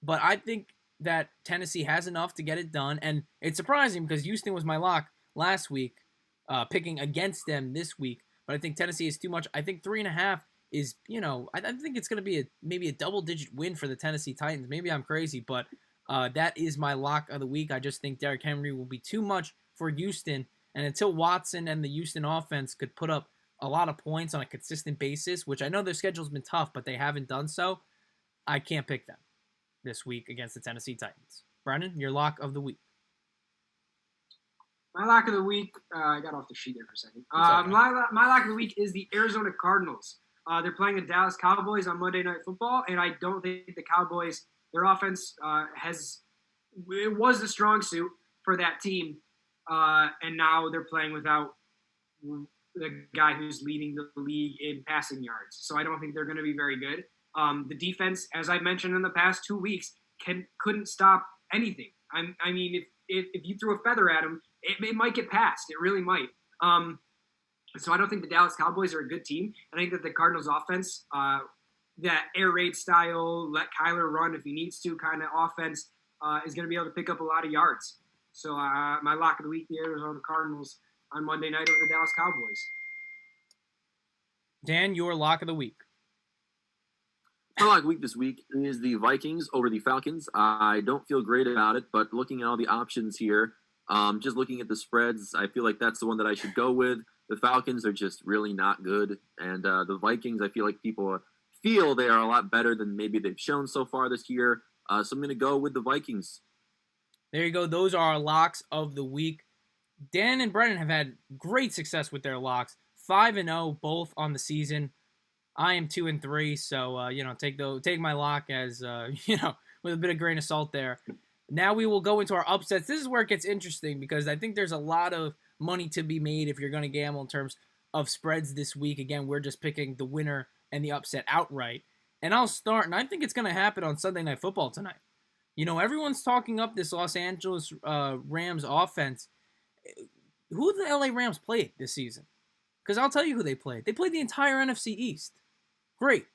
I think that Tennessee has enough to get it done, and it's surprising because Houston was my lock last week, picking against them this week. But I think Tennessee is too much. I think 3.5 is, I think it's going to be maybe a double-digit win for the Tennessee Titans. Maybe I'm crazy, but that is my lock of the week. I just think Derrick Henry will be too much for Houston. And until Watson and the Houston offense could put up a lot of points on a consistent basis, which I know their schedule's been tough, but they haven't done so, I can't pick them this week against the Tennessee Titans. Brennan, your lock of the week. My lock of the week, I got off the sheet there for a second. My lock of the week is the Arizona Cardinals. They're playing the Dallas Cowboys on Monday Night Football, and I don't think the Cowboys, their offense was the strong suit for that team, and now they're playing without the guy who's leading the league in passing yards. So I don't think they're going to be very good. The defense, as I mentioned in the past 2 weeks, couldn't stop anything. I mean, if you threw a feather at them, it might get past. It really might. So I don't think the Dallas Cowboys are a good team. I think that the Cardinals offense, that air raid style, let Kyler run if he needs to kind of offense, is going to be able to pick up a lot of yards. So my lock of the week, the Arizona Cardinals on Monday night over the Dallas Cowboys. Dan, your lock of the week. My lock of the week this week is the Vikings over the Falcons. I don't feel great about it, but looking at all the options here, just looking at the spreads, I feel like that's the one that I should go with. The Falcons are just really not good, and the Vikings, I feel like people feel they are a lot better than maybe they've shown so far this year. So I'm going to go with the Vikings. There you go. Those are our locks of the week. Dan and Brennan have had great success with their locks. 5-0 both on the season. I am 2-3, so take my lock as with a bit of grain of salt there. Now we will go into our upsets. This is where it gets interesting because I think there's a lot of money to be made if you're going to gamble in terms of spreads this week. Again, we're just picking the winner and the upset outright. And I'll start, and I think it's going to happen on Sunday Night Football tonight. You know, everyone's talking up this Los Angeles Rams offense. Who the LA Rams played this season? Because I'll tell you who they played. They played the entire NFC East. Great.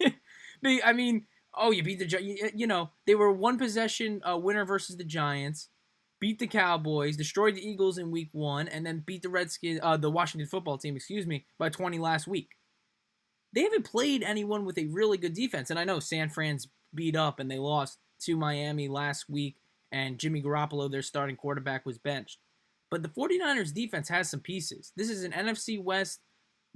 You beat the they were one possession winner versus the Giants, beat the Cowboys, destroyed the Eagles in week 1, and then beat the Washington football team, by 20 last week. They haven't played anyone with a really good defense, and I know San Fran's beat up and they lost to Miami last week, and Jimmy Garoppolo, their starting quarterback, was benched. But the 49ers defense has some pieces. This is an NFC West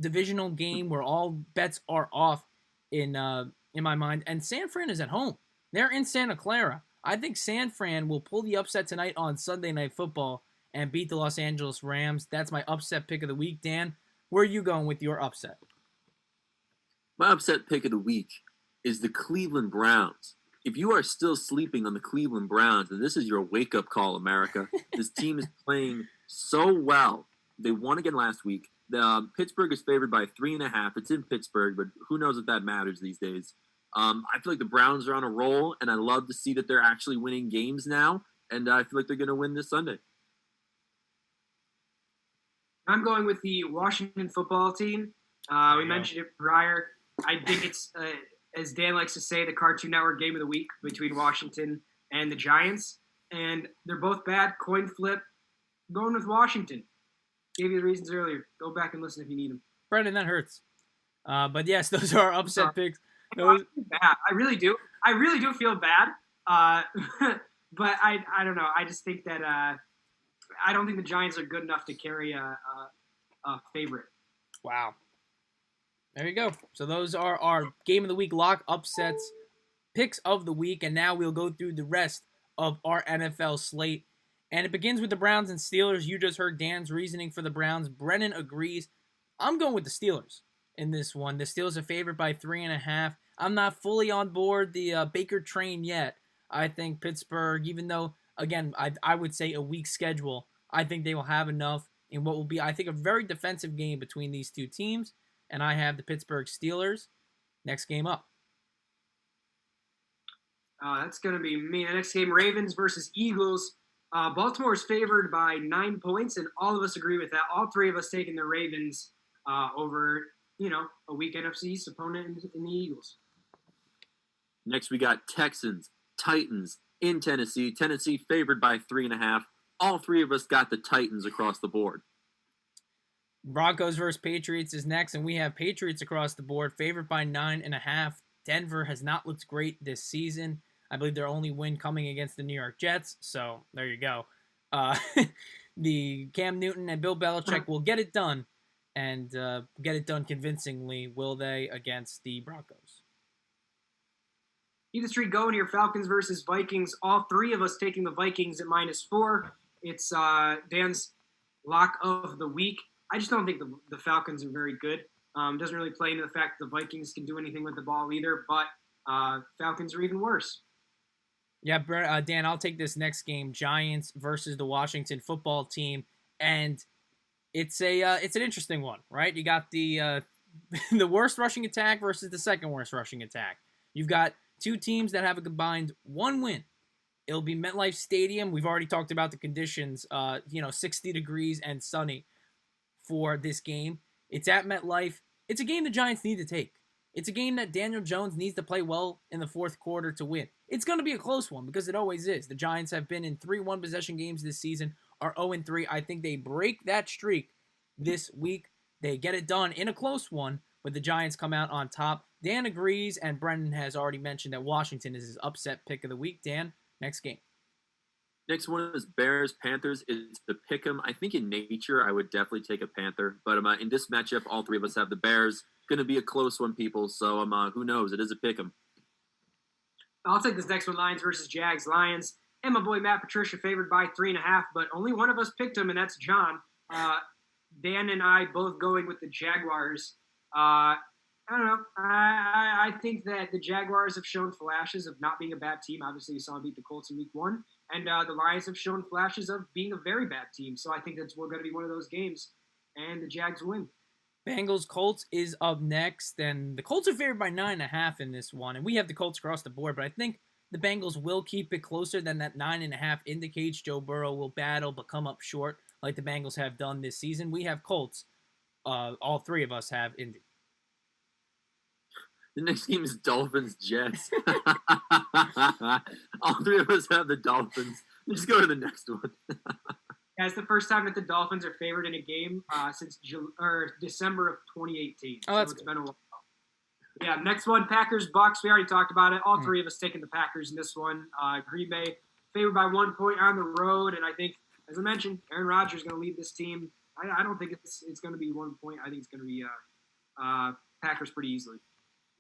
divisional game where all bets are off in my mind, and San Fran is at home. They're in Santa Clara. I think San Fran will pull the upset tonight on Sunday Night Football and beat the Los Angeles Rams. That's my upset pick of the week. Dan, where are you going with your upset? My upset pick of the week is the Cleveland Browns. If you are still sleeping on the Cleveland Browns, then this is your wake-up call, America. This team is playing so well. They won again last week. Pittsburgh is favored by 3.5. It's in Pittsburgh, but who knows if that matters these days. I feel like the Browns are on a roll, and I love to see that they're actually winning games now, and I feel like they're going to win this Sunday. I'm going with the Washington football team. We mentioned it prior. I think it's, as Dan likes to say, the Cartoon Network game of the week between Washington and the Giants. And they're both bad. Coin flip. I'm going with Washington. Gave you the reasons earlier. Go back and listen if you need them. Brendan, that hurts. But yes, those are our upset picks. I really do. I really do feel bad. But I don't know. I just think that I don't think the Giants are good enough to carry a favorite. Wow. There you go. So those are our Game of the Week lock upsets, picks of the week, and now we'll go through the rest of our NFL slate. And it begins with the Browns and Steelers. You just heard Dan's reasoning for the Browns. Brennan agrees. I'm going with the Steelers in this one. The Steelers are favored by 3.5. I'm not fully on board the Baker train yet. I think Pittsburgh, even though, again, I would say a weak schedule, I think they will have enough in what will be, I think, a very defensive game between these two teams. And I have the Pittsburgh Steelers. Next game up. That's going to be me. The next game, Ravens versus Eagles. Baltimore is favored by 9 points, and all of us agree with that. All three of us taking the Ravens over, a weak NFC East opponent in the Eagles. Next, we got Texans, Titans in Tennessee. Tennessee favored by 3.5. All three of us got the Titans across the board. Broncos versus Patriots is next, and we have Patriots across the board, favored by 9.5. Denver has not looked great this season. I believe their only win coming against the New York Jets, so there you go. The Cam Newton and Bill Belichick will get it done, and get it done convincingly, will they, against the Broncos? Keep the streak going here, Falcons versus Vikings. All three of us taking the Vikings at -4. It's Dan's lock of the week. I just don't think the Falcons are very good. Doesn't really play into the fact that the Vikings can do anything with the ball either, but Falcons are even worse. Yeah, Dan, I'll take this next game, Giants versus the Washington football team, and it's an interesting one, right? You got the the worst rushing attack versus the second worst rushing attack. You've got two teams that have a combined 1 win. It'll be MetLife Stadium. We've already talked about the conditions, 60 degrees and sunny for this game. It's at MetLife. It's a game the Giants need to take. It's a game that Daniel Jones needs to play well in the fourth quarter to win. It's going to be a close one because it always is. The Giants have been in 3 one-possession games this season, are 0-3. I think they break that streak this week. They get it done in a close one, but the Giants come out on top. Dan agrees, and Brendan has already mentioned that Washington is his upset pick of the week. Dan, next game. Next one is Bears-Panthers. It's the pick'em. I think in nature, I would definitely take a Panther. But in this matchup, all three of us have the Bears. Going to be a close one, people. So who knows? It is a pick'em. I'll take this next one, Lions versus Jags. Lions and my boy Matt Patricia favored by 3.5, but only one of us picked him, and that's John. Dan and I both going with the Jaguars. I don't know. I think that the Jaguars have shown flashes of not being a bad team. Obviously, you saw them beat the Colts in week 1. And the Lions have shown flashes of being a very bad team. So I think we're going to be one of those games, and the Jags win. Bengals Colts is up next, and the Colts are favored by 9.5 in this one, and we have the Colts across the board, but I think the Bengals will keep it closer than that 9.5 indicates. Joe Burrow will battle but come up short like the Bengals have done this season. We have Colts. All three of us have Indy. The next game is Dolphins-Jets. All three of us have the Dolphins. Just go to the next one. Yeah, it's the first time that the Dolphins are favored in a game since December of 2018. Oh, that's so it's been a while. Yeah, next one, Packers-Bucks. We already talked about it. All three of us taking the Packers in this one. Green Bay favored by 1 point on the road, and I think, as I mentioned, Aaron Rodgers is going to lead this team. I don't think it's going to be 1 point. I think it's going to be Packers pretty easily.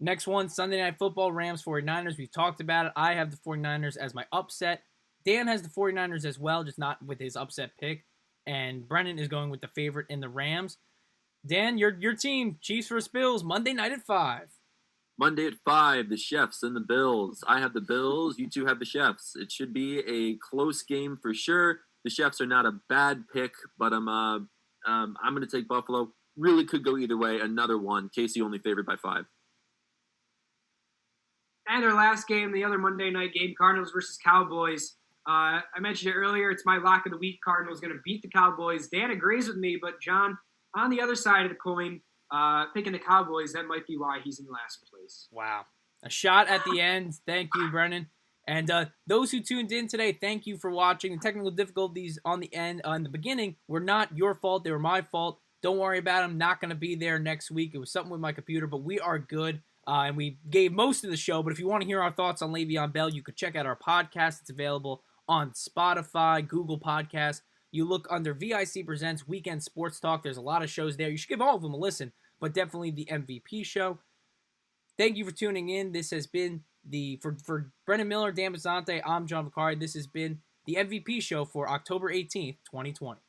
Next one, Sunday Night Football, Rams 49ers. We've talked about it. I have the 49ers as my upset. Dan has the 49ers as well, just not with his upset pick. And Brennan is going with the favorite in the Rams. Dan, your team, Chiefs vs. Bills, Monday night at 5. Monday at 5, the Chefs and the Bills. I have the Bills. You two have the Chefs. It should be a close game for sure. The Chefs are not a bad pick, but I'm going to take Buffalo. Really could go either way. Another one. Casey only favored by 5. And our last game, the other Monday night game, Cardinals versus Cowboys. I mentioned it earlier. It's my lock of the week. Cardinals going to beat the Cowboys. Dan agrees with me, but John, on the other side of the coin, picking the Cowboys, that might be why he's in last place. Wow. A shot at the end. Thank you, Brennan. And those who tuned in today, thank you for watching. The technical difficulties on the end, in the beginning, were not your fault. They were my fault. Don't worry about them. Not going to be there next week. It was something with my computer, but we are good. And we gave most of the show, but if you want to hear our thoughts on Le'Veon Bell, you could check out our podcast. It's available on Spotify, Google Podcasts. You look under VIC Presents Weekend Sports Talk. There's a lot of shows there. You should give all of them a listen, but definitely the MVP show. Thank you for tuning in. This has been for Brennan Miller, Dan Passante, I'm John Vicari. This has been the MVP show for October 18th, 2020.